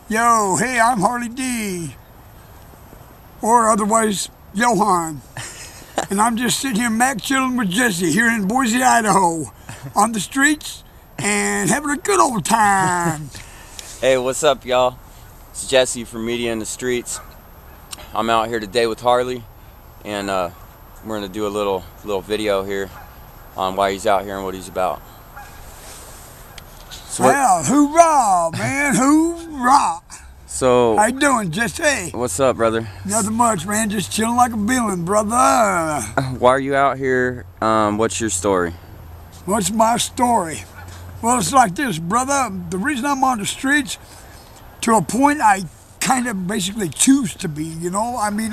Yo, hey, I'm Harley D, or otherwise Johan, and I'm just sitting here chilling with Jesse here in Boise, Idaho, on the streets and having a good old time. Hey, what's up, y'all? It's Jesse from Media in the Streets. I'm out here today with Harley, and we're gonna do a little video here on why he's out here and what he's about. So well, hoorah, man, hoorah! So, how you doing, Jesse? What's up, brother? Nothing much, man. Just chilling like a villain, brother. Why are you out here? What's your story? What's my story? Well, it's like this, brother. The reason I'm on the streets, to a point I kind of basically choose to be, you know? I mean,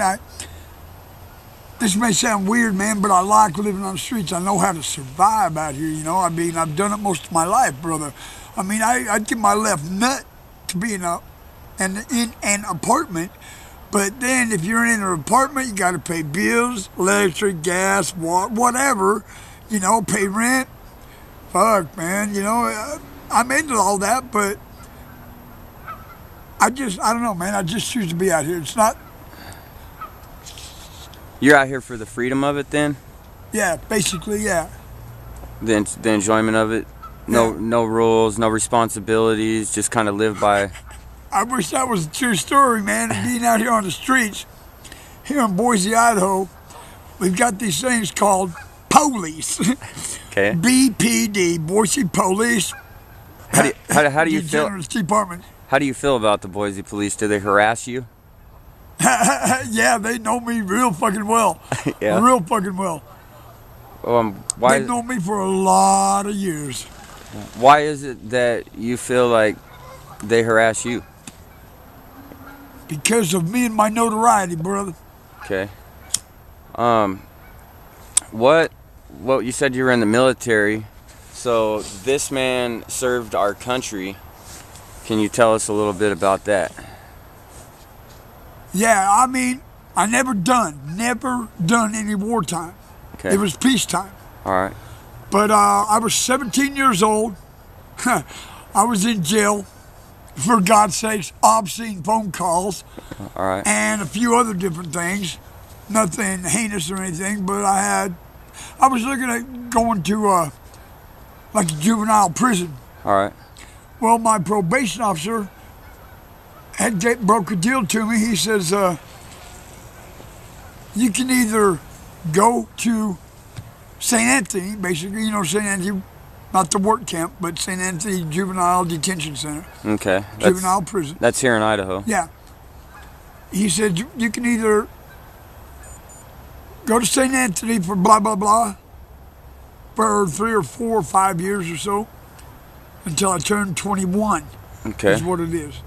this may sound weird, man, but I like living on the streets. I know how to survive out here, you know? I mean, I've done it most of my life, brother. I mean, I'd give my left nut to be in an apartment, but then if you're in an apartment, you got to pay bills, electric, gas, water, whatever, you know, pay rent. Fuck, man, you know, I'm into all that, but I don't know, man. I just choose to be out here. It's not... You're out here for the freedom of it, then? Yeah, basically, yeah. The enjoyment of it? No rules, no responsibilities, just kind of live by... I wish that was a true story, man. Being out here on the streets, here in Boise, Idaho, we've got these things called police. Okay. BPD, Boise Police. How do you feel? Department. How do you feel about the Boise police? Do they harass you? Yeah, they know me real fucking well. Yeah. Real fucking well. They've known me for a lot of years. Why is it that you feel like they harass you? Because of me and my notoriety, brother. Okay. What you said you were in the military, so this man served our country. Can you tell us a little bit about that? Yeah, I mean, I never done any wartime. Okay. It was peacetime. All right. But I was 17 years old. I was in jail, for God's sakes, obscene phone calls. All right. And a few other different things. Nothing heinous or anything, but I was looking at going to like a juvenile prison. All right. Well, my probation officer broke a deal to me. He says, you can either go to St. Anthony, basically, you know, St. Anthony, not the work camp, but St. Anthony Juvenile Detention Center. Okay. Juvenile prison. That's here in Idaho. Yeah. He said, you can either go to St. Anthony for blah, blah, blah, for 3 or 4 or 5 years or so, until I turned 21. Okay. Is what it is.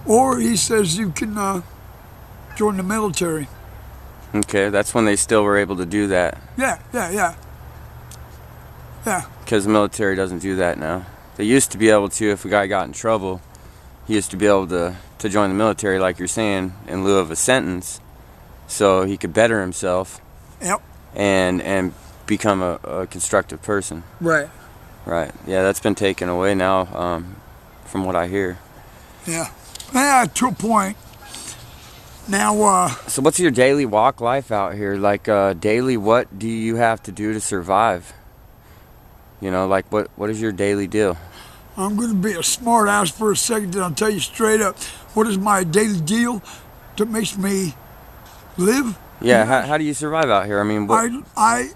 Or he says you can join the military. Okay, that's when they still were able to do that. Yeah. Because the military doesn't do that now. They used to be able to, if a guy got in trouble, he used to be able to join the military, like you're saying, in lieu of a sentence, so he could better himself. Yep. And become a constructive person. Right. Right. Yeah, that's been taken away now, from what I hear. Yeah. To a point. Now, So what's your daily walk life out here? Like, daily, what do you have to do to survive? You know, like, what is your daily deal? I'm going to be a smart ass for a second, and I'll tell you straight up, what is my daily deal that makes me live? Yeah, how do you survive out here? I mean, I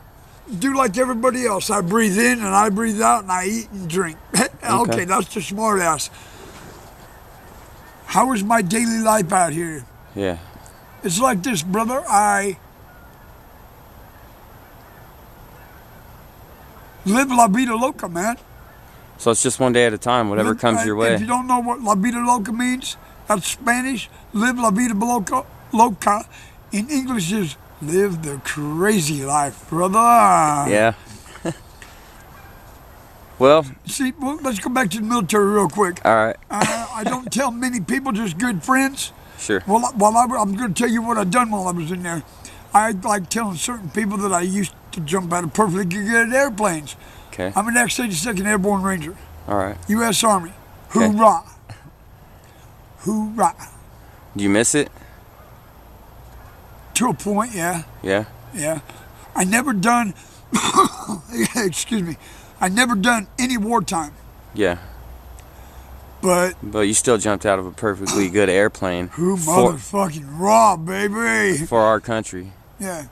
do like everybody else. I breathe in and I breathe out and I eat and drink. Okay, that's the smart ass. How is my daily life out here? Yeah. It's like this, brother. I live la vida loca, man. So it's just one day at a time, whatever comes your way. If you don't know what la vida loca means, that's Spanish. Live la vida loca. In English is live the crazy life, brother. Yeah. Well, see, let's go back to the military real quick. All right. I don't tell many people, just good friends. Sure. Well, I'm going to tell you what I done while I was in there. I like telling certain people that I used to jump out of perfectly good at airplanes. Okay. I'm an ex-82nd Airborne Ranger. All right. U.S. Army. Okay. Hoorah. Hoorah. Do you miss it? To a point, yeah. Yeah. Yeah. I never done, excuse me, I never done any wartime. Yeah. But you still jumped out of a perfectly good airplane. who motherfucking raw, baby. For our country. Yeah.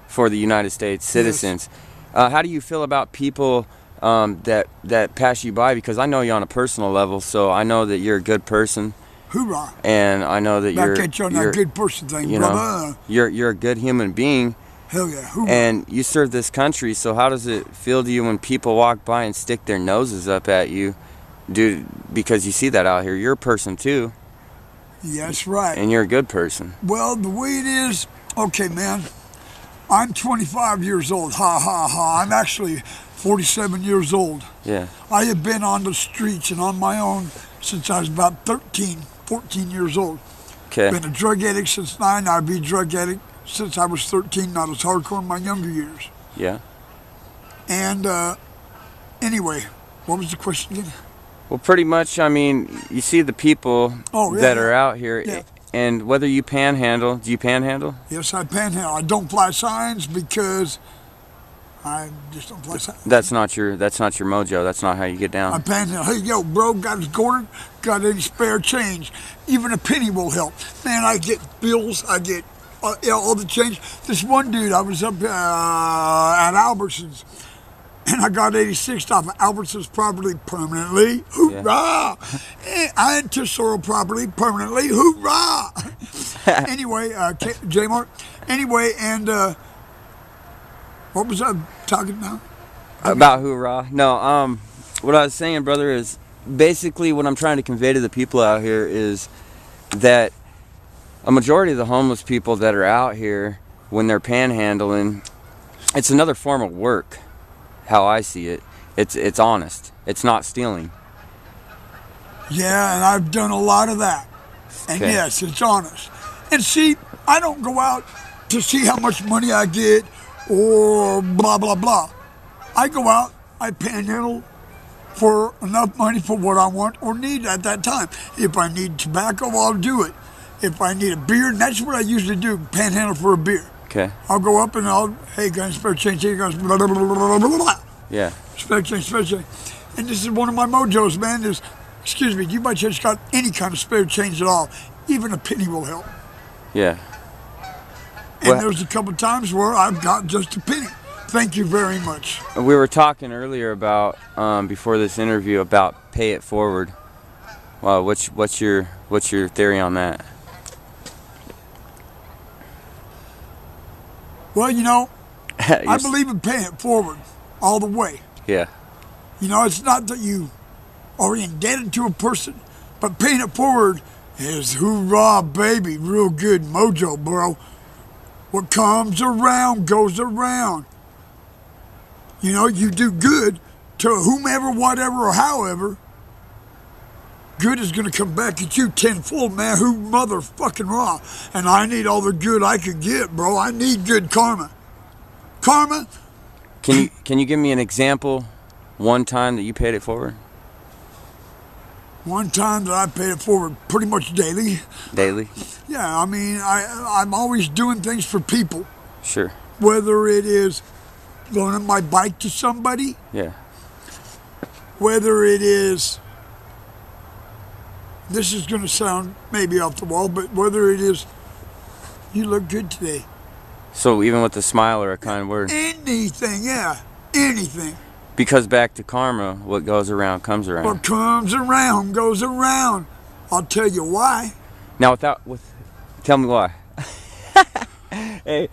For the United States citizens. Yes. How do you feel about people that pass you by? Because I know you on a personal level, so I know that you're a good person. Hoorah. And I know that you're that good person thing, you brother. know, you're a good human being. Hell yeah. Hoorah. And you serve this country, so how does it feel to you when people walk by and stick their noses up at you? Dude, because you see that out here. You're a person too. Yeah, that's right. And you're a good person. Well, the way it is, okay, man, I'm 25 years old. Ha, ha, ha. I'm actually 47 years old. Yeah. I have been on the streets and on my own since I was about 14 years old. Okay. Been a drug addict since 9. I've been a drug addict since I was 13, not as hardcore in my younger years. Yeah. And anyway, what was the question again? Well, pretty much, I mean, you see the people that are out here, and whether you panhandle, do you panhandle? Yes, I panhandle. I don't fly signs because I just don't fly signs. That's not your mojo. That's not how you get down. I panhandle. Hey, yo, bro, got a quarter? Got any spare change? Even a penny will help. Man, I get bills. I get all the change. This one dude, I was up at Albertsons. And I got 86 off of Albertson's property permanently. Hoorah! Yeah. I had Tesoro property permanently. Hoorah! Anyway, J-Mart. Anyway, and what was I talking about? About hoorah? No, what I was saying, brother, is basically what I'm trying to convey to the people out here is that a majority of the homeless people that are out here, when they're panhandling, it's another form of work. How I see it, it's honest. It's not stealing. Yeah, and I've done a lot of that. And yes, it's honest. And see, I don't go out to see how much money I get or blah, blah, blah. I go out, I panhandle for enough money for what I want or need at that time. If I need tobacco, I'll do it. If I need a beer, and that's what I usually do, panhandle for a beer. Okay. I'll go up and hey guys, spare change, hey guys, blah, blah, blah, blah, blah, blah. Yeah. Spare change, spare change. And this is one of my mojos, man, is, excuse me, you might just got any kind of spare change at all. Even a penny will help. Yeah. And there's a couple times where I've got just a penny. Thank you very much. We were talking earlier about, before this interview, about pay it forward. Well, what's your theory on that? Well, you know, I believe in paying it forward all the way. Yeah. You know, it's not that you are indebted to a person, but paying it forward is hoorah, baby, real good mojo, bro. What comes around goes around. You know, you do good to whomever, whatever, or however, good is going to come back at you tenfold, man. Who motherfucking raw. And I need all the good I can get, bro. I need good karma. Karma. Can you give me an example, one time that you paid it forward? One time that I paid it forward pretty much daily. Daily? Yeah, I mean, I'm always doing things for people. Sure. Whether it is loaning my bike to somebody. Yeah. Whether it is, this is going to sound maybe off the wall, but whether it is, you look good today. So even with a smile or a kind word? Anything, yeah. Anything. Because back to karma, what goes around comes around. What comes around goes around. I'll tell you why. Now tell me why. Hey,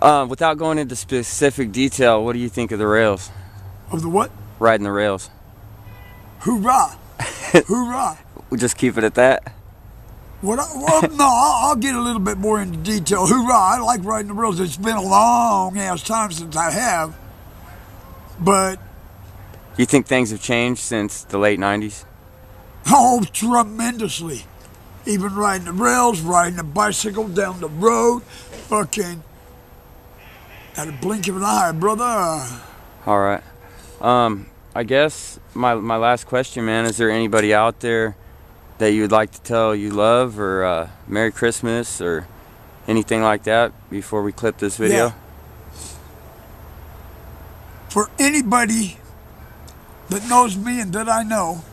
without going into specific detail, what do you think of the rails? Of the what? Riding the rails. Hoorah. Hoorah. We'll just keep it at that. No, I'll get a little bit more into detail. Hoorah, I like riding the rails. It's been a long ass time since I have. But You think things have changed since the late 90s? Oh, tremendously. Even riding the rails, riding a bicycle down the road, fucking at a blink of an eye, brother. All right. I guess my last question, man, is there anybody out there that you would like to tell you love, or Merry Christmas, or anything like that before we clip this video? Yeah. For anybody that knows me and that I know,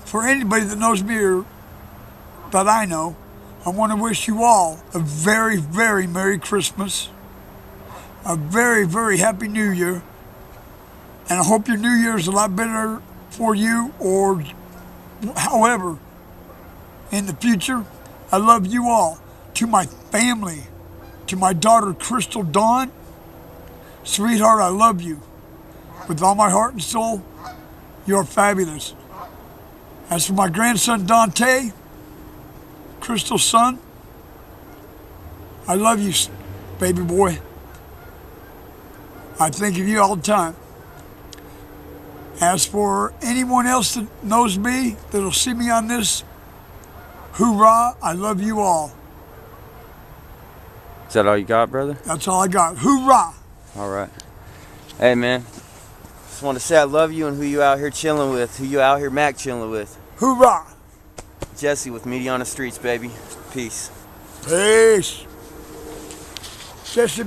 for anybody that knows me or that I know, I want to wish you all a very, very Merry Christmas, a very, very Happy New Year, and I hope your New Year is a lot better for you, or however, in the future. I love you all. To my family, to my daughter Crystal Dawn, sweetheart, I love you. With all my heart and soul, you're fabulous. As for my grandson Dante, Crystal's son, I love you, baby boy. I think of you all the time. As for anyone else that knows me, that'll see me on this, hoorah, I love you all. Is that all you got, brother? That's all I got. Hoorah! All right. Hey, man. Just want to say I love you and who you out here chilling with, who you out here Mac chilling with. Hoorah! Jesse with Media on the Streets, baby. Peace. Peace. Jesse.